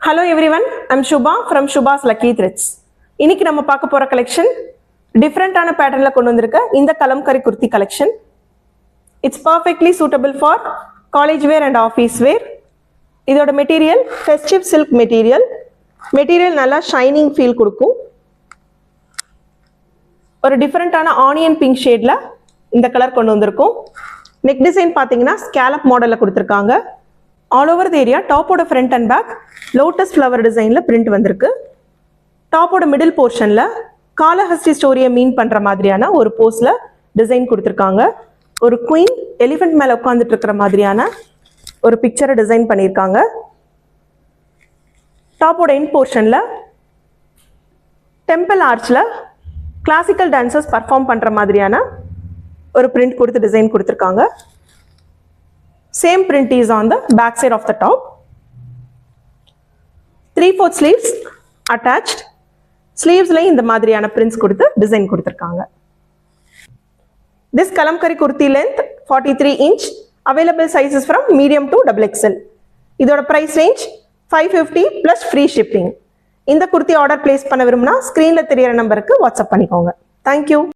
Hello everyone, I'm Shubha from Shubha's Lucky Threads. இன்னைக்கு நம்ம பார்க்க போற கலெக்ஷன் டிஃபரண்டான பேட்டர்ன்ல கொண்டு வந்திருக்க இந்த kalamkari kurti collection. It's perfectly suitable for college wear and office wear. இதோட material festive silk material. Material நல்லா ஷைனிங் ஃபீல் கொடுக்கும். ஒரு டிஃபரண்டான ஆனியன் பிங்க் ஷேட்ல இந்த கலர் கொண்டு வந்திருக்கோம். நெக் டிசைன் பாத்தீங்கன்னா ஸ்கேலப் மாடல்ல கொடுத்திருக்காங்க. ஆல் ஓவர் தி ஏரியா டாப்போட front and back lotus flower டிசைன்ல பிரிண்ட் வந்திருக்கு. டாப்போட மிடில் போர்ஷன்ல காலஹஸ்தி ஸ்டோரியை மீன் பண்ற மாதிரியான ஒரு போஸ்ல டிசைன் கொடுத்திருக்காங்க. ஒரு குயின் எலிஃபென்ட் மேல உட்கார்ந்துட்டு இருக்கிற மாதிரியான ஒரு பிக்சரை டிசைன் பண்ணியிருக்காங்க. டாப்போட எண்ட் போர்ஷன்ல டெம்பிள் ஆர்ச்ல கிளாசிக்கல் டான்சர்ஸ் பர்ஃபார்ம் பண்ற மாதிரியான ஒரு பிரிண்ட் கொடுத்து டிசைன் கொடுத்திருக்காங்க. Same print is on the back side of the top. 3/4 sleeves attached. Sleeves la இந்த மாதிரியான prints கொடுத்து டிசைன் கொடுத்திருக்காங்க. This kalamkari kurti length 43 inch. Available sizes from medium to XXL. இதோட price range 550 plus free shipping. இந்த kurti order place பண்ண விரும்பினா ஸ்கிரீன்ல தெரியற நம்பருக்கு வாட்ஸ்அப் பண்ணிக்கோங்க. Thank you.